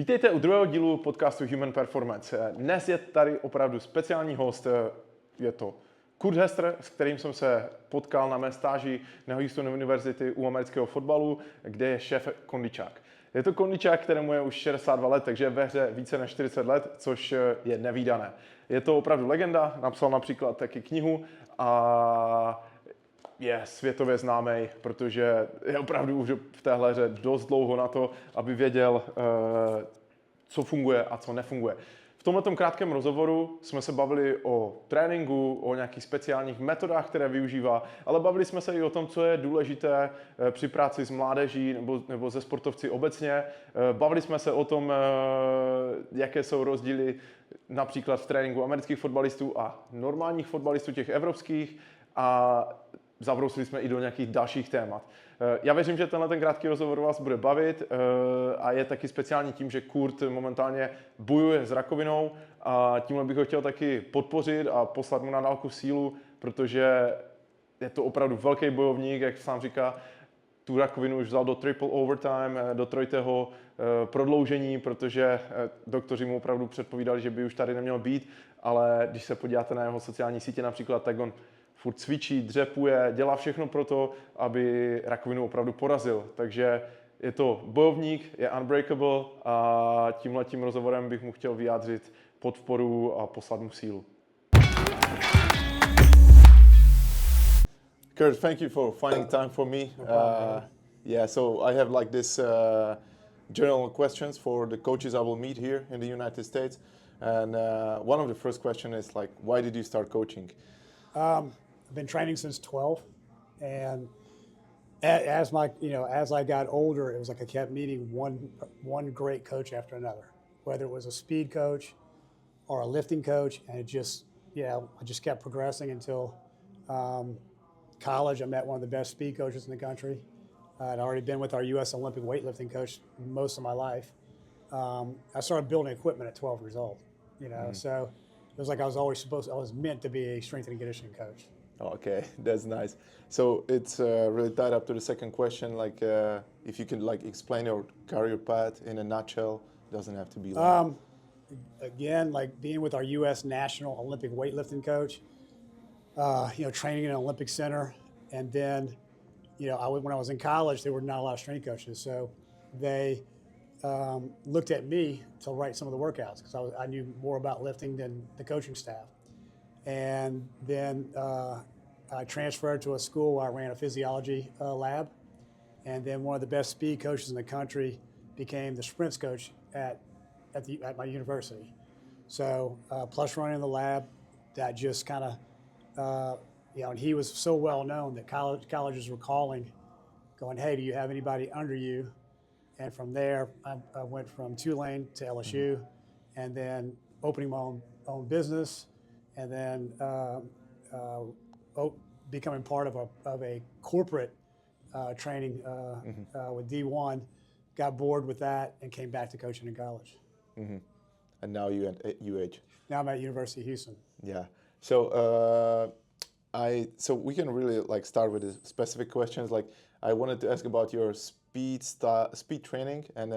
Vítejte u druhého dílu podcastu Human Performance. Dnes je tady opravdu speciální host, je to Kurtem Hesterem, s kterým jsem se potkal na mé stáži na Houstonu univerzity u amerického fotbalu, kde je šéf kondičák. Je to kondičák, kterému je už 62 let, takže je ve hře více než 40 let, což je nevídané. Je to opravdu legenda, napsal například taky knihu a je světově známý, protože je opravdu už v téhle hře dost dlouho na to, aby věděl, co funguje a co nefunguje. V tomto krátkém rozhovoru jsme se bavili o tréninku, o nějakých speciálních metodách, které využívá, ale bavili jsme se i o tom, co je důležité při práci s mládeží nebo se sportovci obecně. Bavili jsme se o tom, jaké jsou rozdíly například v tréninku amerických fotbalistů a normálních fotbalistů, těch evropských, a zabrousili jsme i do nějakých dalších témat. Já věřím, že ten krátký rozhovor vás bude bavit a je taky speciální tím, že Kurt momentálně bojuje s rakovinou a tímhle bych ho chtěl taky podpořit a poslat mu na dálku sílu, protože je to opravdu velký bojovník, jak sám říká. Tu rakovinu už vzal do triple overtime, do trojitého prodloužení, protože doktoři mu opravdu předpovídali, že by už tady neměl být, ale když se podíváte na jeho sociální sítě například, tak on furt cvičí, dřepuje, dělá všechno pro to, aby rakovinu opravdu porazil. Takže je to bojovník, je unbreakable a tímhletím rozhovorem bych mu chtěl vyjádřit podporu a poslat mu sílu. Kurt, thank you for finding time for me. So I have like this general questions for the coaches I will meet here in the United States. And one of the first questions is like, why did you start coaching? I've been training since 12, and as I got older, it was like I kept meeting one great coach after another, whether it was a speed coach or a lifting coach, and I just kept progressing until college. I met one of the best speed coaches in the country. I'd already been with our U.S. Olympic weightlifting coach most of my life. I started building equipment at 12 years old, so it was like I was meant to be a strength and conditioning coach. Okay, that's nice. So it's really tied up to the second question, like if you can like explain your career path in a nutshell. Doesn't have to be long. Again, like being with our U.S. National Olympic weightlifting coach, training in an Olympic center, and then, when I was in college, there were not a lot of strength coaches, so they looked at me to write some of the workouts because I knew more about lifting than the coaching staff. And then I transferred to a school where I ran a physiology lab. And then one of the best speed coaches in the country became the sprints coach at my university. So plus running in the lab, that just kind of, and he was so well known that colleges were calling, going, hey, do you have anybody under you? And from there, I went from Tulane to LSU, and then opening my own business, and then becoming part of a corporate training with D1, got bored with that, and came back to coaching in college. Mm-hmm. And now you're at UH. Now I'm at University of Houston. Yeah. So so we can really like start with the specific questions. Like I wanted to ask about your speed training, and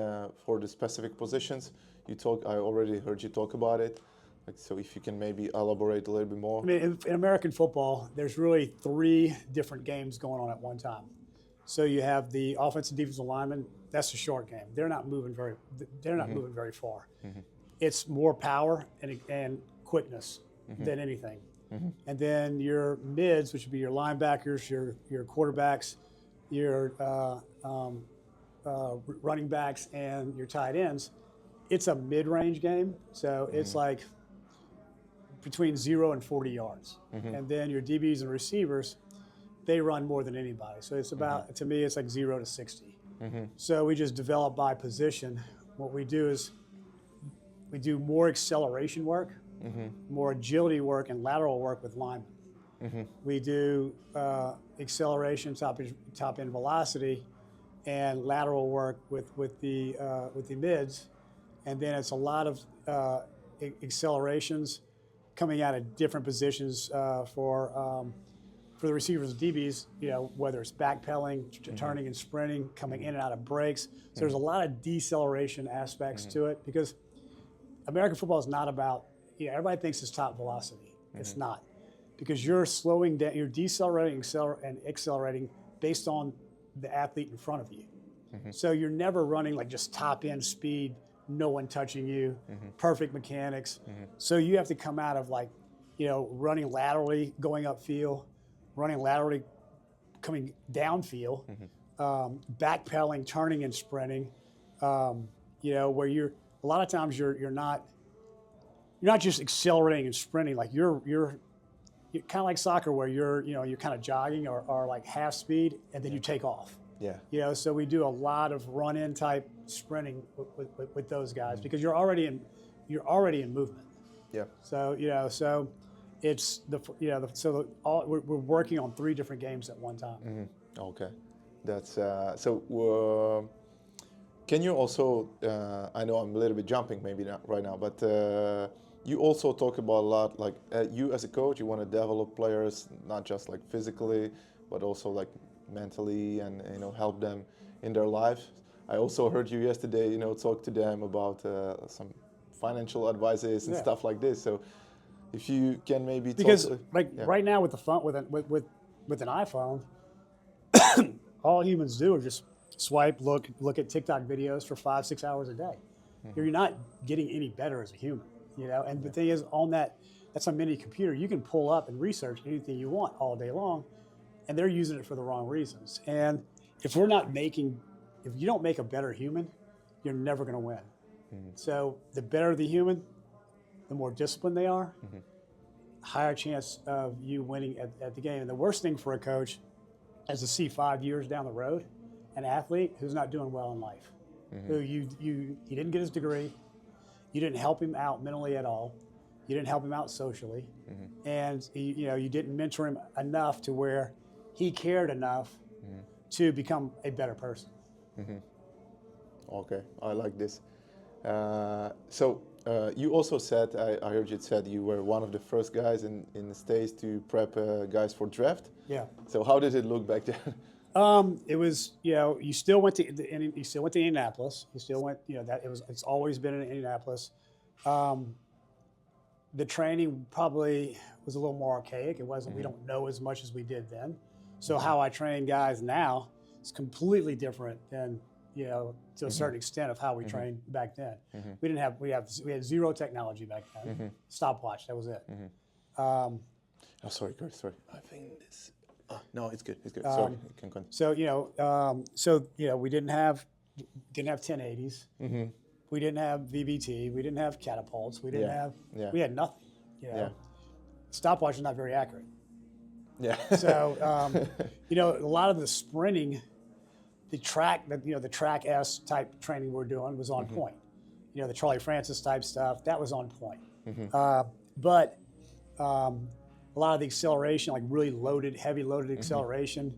for the specific positions I already heard you talk about it. So if you can maybe elaborate a little bit more. I mean, in American football, there's really three different games going on at one time. So you have the offensive and defensive linemen. That's a short game. They're not moving moving very far. Mm-hmm. It's more power and quickness than anything. Mm-hmm. And then your mids, which would be your linebackers, your quarterbacks, your running backs, and your tight ends. It's a mid-range game, so it's like between 0 and 40 yards. Mm-hmm. And then your DBs and receivers, they run more than anybody. So it's about, to me, it's like 0 to 60. Mm-hmm. So we just develop by position. What we do is we do more acceleration work, more agility work, and lateral work with linemen. Mm-hmm. We do acceleration, top end velocity, and lateral work with the mids. And then it's a lot of accelerations coming out of different positions for for the receivers and DBs, whether it's backpedaling, turning and sprinting, coming in and out of breaks. So there's a lot of deceleration aspects to it, because American football is not about, everybody thinks it's top velocity. It's not, because you're slowing down, you're decelerating and accelerating based on the athlete in front of you. So you're never running like just top end speed, no one touching you, perfect mechanics. So you have to come out of like, running laterally, going upfield, running laterally, coming downfield, backpedaling, turning and sprinting. Where you're a lot of times you're not just accelerating and sprinting. Like you're kind of like soccer, where you're kind of jogging or like half speed, and then you take off. Yeah. So we do a lot of run-in type sprinting with those guys, because you're already in movement. Yeah. So so it's we're working on 3 different games at one time. Okay, that's so. Can you also? I know I'm a little bit jumping maybe not right now, but you also talk about a lot. Like you as a coach, you want to develop players not just like physically, but also like mentally, and help them in their lives. I also heard you yesterday, talk to them about some financial advices and stuff like this. So if you can maybe talk, right now with the phone, with an iPhone, all humans do is just swipe, look at TikTok videos for 5-6 hours a day. You're not getting any better as a human, And the thing is, that's a mini computer. You can pull up and research anything you want all day long, and they're using it for the wrong reasons. And if you don't make a better human, you're never going to win. So the better the human, the more disciplined they are, higher chance of you winning at the game. And the worst thing for a coach is to see 5 years down the road an athlete who's not doing well in life, who he didn't get his degree, you didn't help him out mentally at all, you didn't help him out socially, and you didn't mentor him enough to where he cared enough to become a better person. Okay, I like this. So you also said, I heard you said you were one of the first guys in the States to prep guys for draft. Yeah. So how did it look back then? It was, you still went to Indianapolis. You still went, it's always been in Indianapolis. The training probably was a little more archaic. It wasn't, we don't know as much as we did then. So how I train guys now is completely different than, to a certain extent of how we trained back then. We had zero technology back then. Stopwatch, that was it. Oh, sorry, Kurt, sorry. I think this. No, it's good. It's good. Sorry, you can continue. So we didn't have 1080s. We didn't have VBT. We didn't have catapults. We didn't have. We had nothing. Stopwatch is not very accurate. Yeah. So a lot of the sprinting, the track S type training we're doing was on point. The Charlie Francis type stuff, that was on point. But a lot of the acceleration, like really heavy loaded acceleration,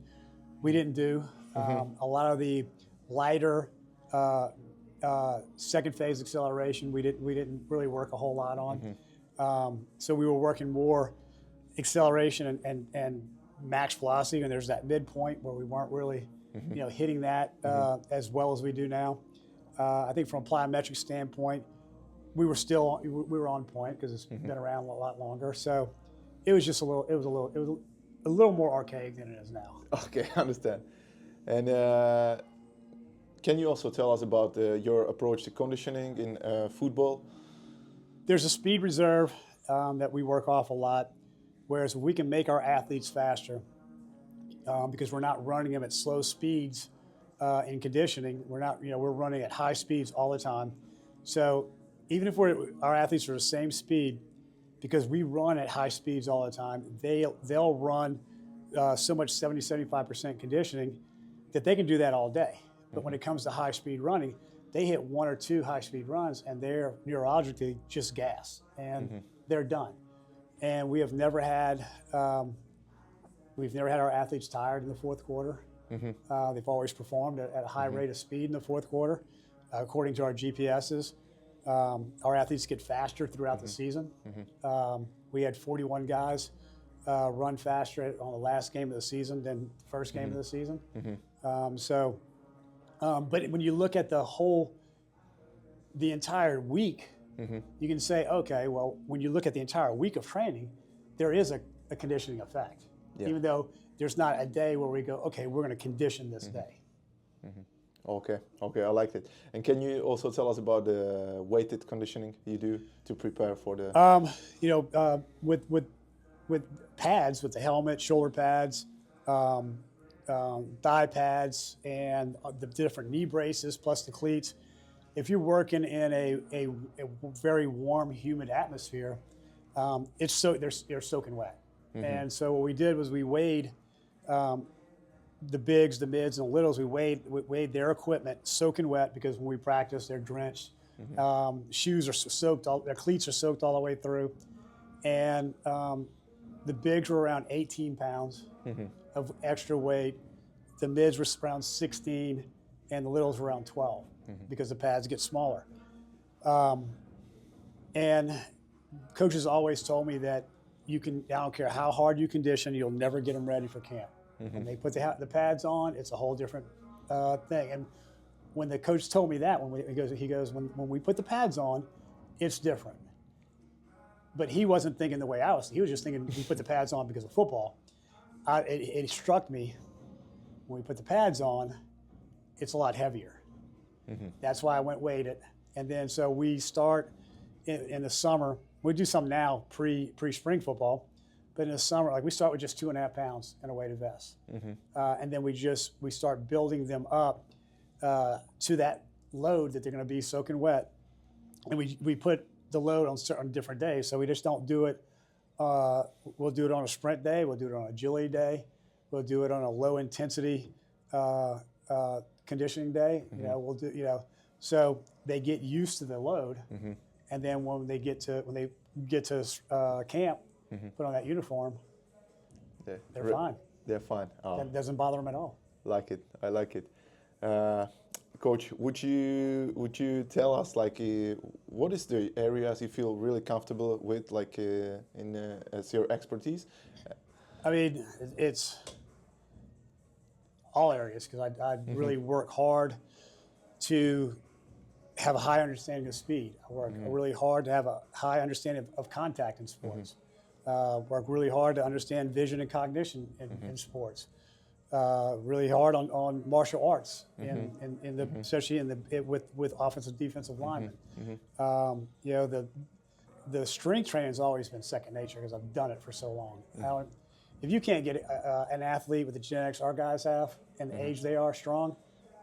we didn't do. A lot of the lighter second phase acceleration, we didn't really work a whole lot on. So we were working more acceleration and max velocity, and there's that midpoint where we weren't really hitting that as well as we do now. I think from a plyometric standpoint, we were on point because it's been around a lot longer. So it was just a little more archaic than it is now. Okay, I understand. And can you also tell us about your approach to conditioning in football? There's a speed reserve that we work off a lot, whereas we can make our athletes faster because we're not running them at slow speeds in conditioning. We're running at high speeds all the time. So even if our athletes are the same speed, because we run at high speeds all the time, they'll run so much 70-75% conditioning that they can do that all day. But when it comes to high speed running, they hit 1 or 2 high speed runs and they're neurologically just gas and they're done. And we have never had our athletes tired in the fourth quarter. They've always performed at a high rate of speed in the fourth quarter, according to our GPSs. Our athletes get faster throughout the season. We had 41 guys run faster on the last game of the season than the first game of the season. But when you look at the entire week, you can say, okay, well, when you look at the entire week of training, there is a conditioning effect, even though there's not a day where we go, okay, we're going to condition this day. Okay, I liked it. And can you also tell us about the weighted conditioning you do to prepare for the? With pads, with the helmet, shoulder pads, thigh pads, and the different knee braces plus the cleats. If you're working in a very warm, humid atmosphere, they're soaking wet. And so what we did was we weighed the bigs, the mids, and the littles. We weighed their equipment soaking wet because when we practice, they're drenched. Shoes are soaked, their cleats are soaked all the way through. And the bigs were around 18 pounds of extra weight. The mids were around 16, and the littles were around 12 because the pads get smaller. And coaches always told me that I don't care how hard you condition, you'll never get them ready for camp. When they put the pads on, it's a whole different thing. And when the coach told me that, he goes, when we put the pads on, it's different. But he wasn't thinking the way I was. He was just thinking we put the pads on because of football. It struck me, when we put the pads on, it's a lot heavier. That's why I went weighed it. And then so we start in the summer. We do some now pre-spring football. But in the summer, like we start with just 2.5 pounds in a weighted vest. And then we start building them up to that load that they're going to be soaking wet. And we put the load on certain different days. So we just don't do it. We'll do it on a sprint day. We'll do it on an agility day. We'll do it on a low intensity conditioning day. We'll do, so they get used to the load. And then when they get to camp, put on that uniform, they're fine. They're fine. That doesn't bother them at all. Like it. I like it. Coach, would you tell us what is the areas you feel really comfortable with, as your expertise? I mean, it's all areas because I really work hard to have a high understanding of speed. I work really hard to have a high understanding of contact in sports. Work really hard to understand vision and cognition in sports. Really hard on martial arts, especially with offensive defensive linemen. The strength training has always been second nature because I've done it for so long. If you can't get an athlete with the genetics our guys have and the age they are strong,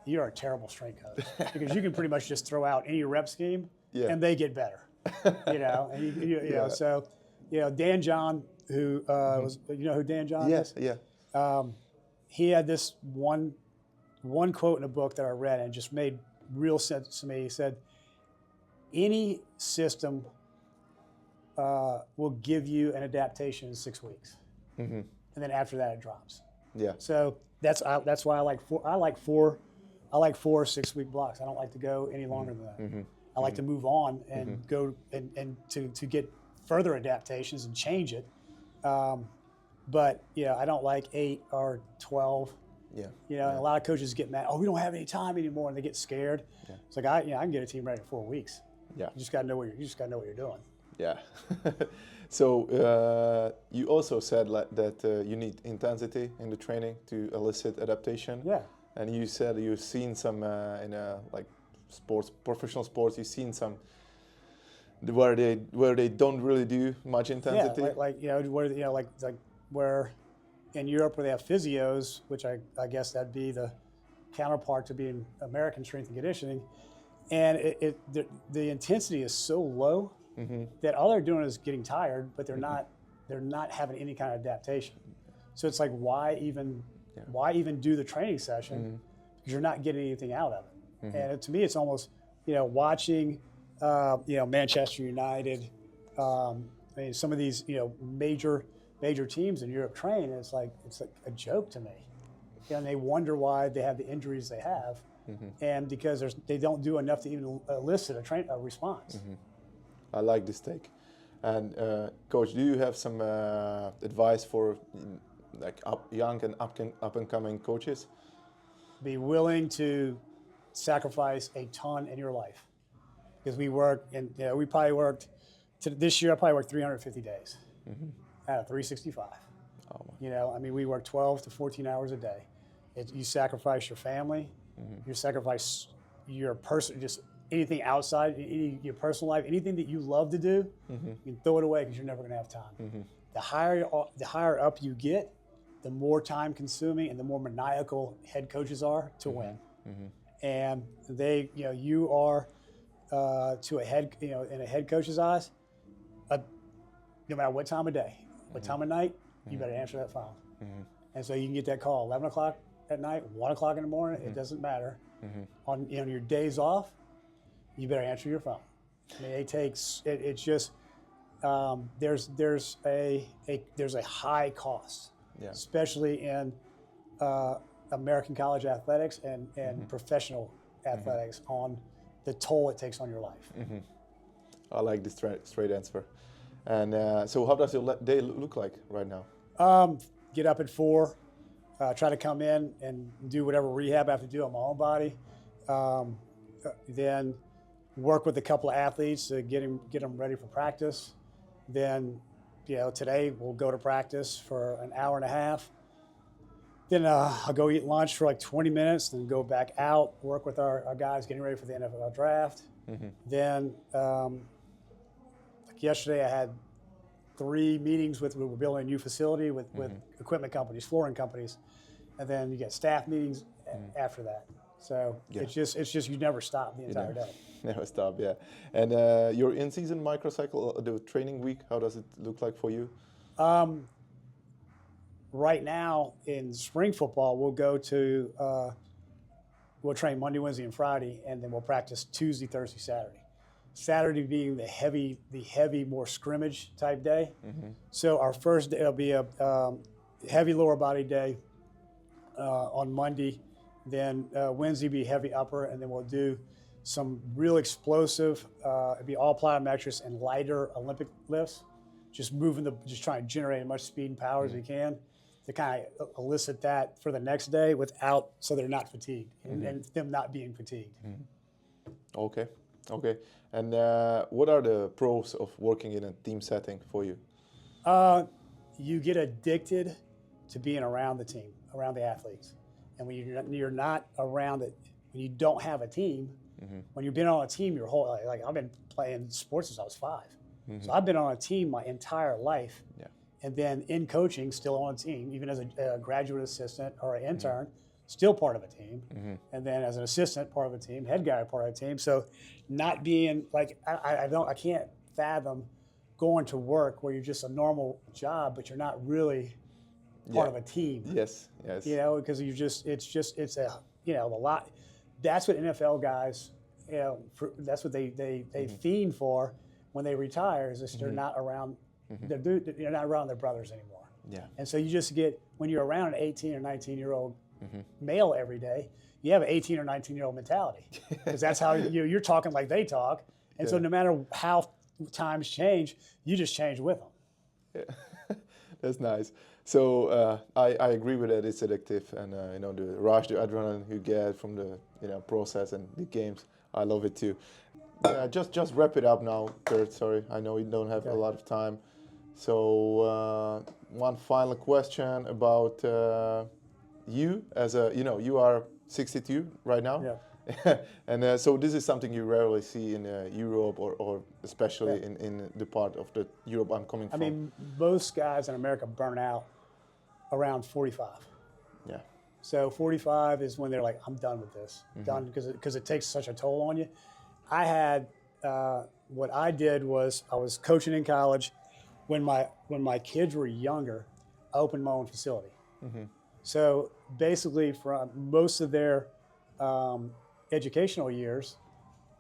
you're a terrible strength coach because you can pretty much just throw out any rep scheme and they get better. So Dan John, who was, who Dan John is? He had this one quote in a book that I read and it just made real sense to me. He said, any system will give you an adaptation in 6 weeks. And then after that it drops. So that's why I like 4 6-week blocks. I don't like to go any longer than that. I like to move on and go and to get further adaptations and change it. But I don't like 8 or 12. A lot of coaches get mad. Oh, we don't have any time anymore, and they get scared. It's like I can get a team ready in 4 weeks. You just got to know what you're doing. So you also said that you need intensity in the training to elicit adaptation. And you said you've seen some in sports, professional sports. You've seen some where they don't really do much intensity. Where in Europe where they have physios, which I guess that'd be the counterpart to being American strength and conditioning, and the intensity is so low that all they're doing is getting tired, but they're not having any kind of adaptation. So it's like why even do the training session because you're not getting anything out of it. And to me, it's almost watching Manchester United, some of these major teams in Europe train, and it's like a joke to me. And they wonder why they have the injuries they have, and because they don't do enough to even elicit a response. I like this take. And Coach, do you have some advice for like young and up and coming coaches? Be willing to sacrifice a ton in your life, because we work, and we probably worked. This year, I probably worked 350 days out of 365. Oh my. We work 12 to 14 hours a day. You sacrifice your family, you sacrifice your just anything outside, your personal life, anything that you love to do, you can throw it away because you're never going to have time. The higher up you get, the more time consuming and the more maniacal head coaches are to win. And they, you are to a head, in a head coach's eyes, no matter what time of day, what time of night, you better answer that phone. And so you can get that call 11 o'clock at night, 1 o'clock in the morning, it doesn't matter. On your days off, you better answer your phone. It takes, it's just, there's a high cost, especially in American college athletics and professional athletics, on the toll it takes on your life. I like this straight answer. And so how does your day look like right now? Get up at 4, try to come in and do whatever rehab I have to do on my own body. Then work with a couple of athletes to get them ready for practice. Then, today we'll go to practice for an hour and a half. Then I'll go eat lunch for like 20 minutes, then go back out, work with our guys getting ready for the NFL draft. Then, like yesterday, I had 3 meetings we were building a new facility with equipment companies, flooring companies, and then you get staff meetings after that. So it's just you never stop the entire day. Never stop, yeah. And your in-season microcycle, the training week, how does it look like for you? Right now in spring football, we'll go to we'll train Monday, Wednesday, and Friday, and then we'll practice Tuesday, Thursday, Saturday. Saturday being the heavy, more scrimmage type day. So our first day will be a heavy lower body day on Monday. Then Wednesday be heavy upper, and then we'll do some real explosive, it'd be all plyometrics and lighter Olympic lifts, just trying to generate as much speed and power as we can to kind of elicit that for the next day so they're not fatigued and them not being fatigued. Okay. And what are the pros of working in a team setting for you? You get addicted to being around the team, around the athletes. And when you're not around it, when you don't have a team, when you've been on a team your whole life, like I've been playing sports since I was 5. So I've been on a team my entire life. And then in coaching, still on a team, even as a graduate assistant or an intern, still part of a team. And then as an assistant, part of a team, head guy, part of a team. So not being like, I can't fathom going to work where you're just a normal job, but you're not really part of a team. Yes. Because it's a lot. That's what NFL guys, that's what they fiend for when they retire, is they're not around, they're not around their brothers anymore. And so you just get, when you're around an 18 or 19-year-old male every day, you have an 18 or 19-year-old mentality, because that's how you're talking like they talk. And so no matter how times change, you just change with them. That's nice. So I agree with that. It's addictive, and the rush, the adrenaline you get from the process and the games. I love it too. Just wrap it up now, Kurt. Sorry, I know we don't have a lot of time. So one final question about you as you are 62 right now. And so this is something you rarely see in Europe or especially in the part of the Europe I'm coming from. I mean, most guys in America burn out around 45. So 45 is when they're like, I'm done with this. Done, because it takes such a toll on you. I had, what I did was, I was coaching in college. When my kids were younger, I opened my own facility. So basically, from most of their educational years,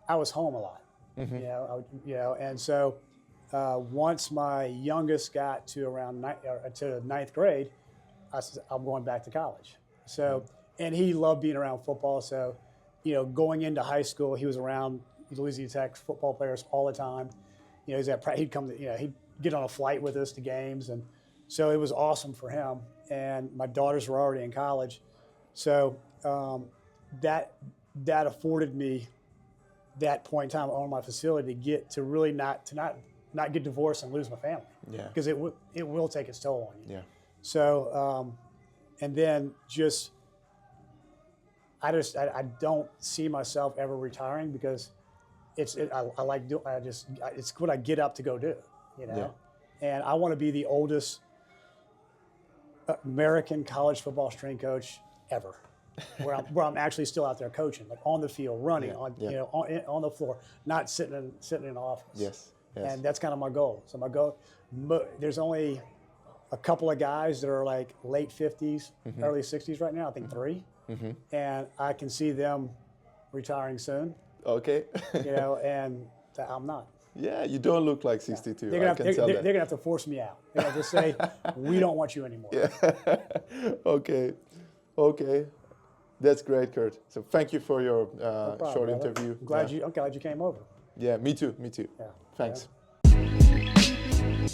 I was home a lot. And so once my youngest got to around ninth grade, I said, I'm going back to college. So, and he loved being around football. So, going into high school, he was around Louisiana Tech football players all the time. You know, he'd come to, you know, he'd get on a flight with us to games, and so it was awesome for him. And my daughters were already in college, so that afforded me that point in time on my facility to get to really not get divorced and lose my family. Yeah. Because it will take its toll on you. Yeah. So and then just I don't see myself ever retiring, because it's what I get up to go do, you know. Yeah. And I want to be the oldest American college football strength coach ever, where I'm actually still out there coaching, like on the field, running, you know, on the floor, not sitting in an office. Yes. And that's kind of my goal. So my goal, there's only a couple of guys that are like late 50s, early 60s right now. I think 3, and I can see them retiring soon. Okay. You know, and I'm not. Yeah, you don't look like 62. They're gonna have to force me out. They're gonna have to say, we don't want you anymore. Yeah. Okay. That's great, Kurt. So thank you for your short interview. I'm glad you came over. Yeah, me too. Yeah. Thanks. Yeah.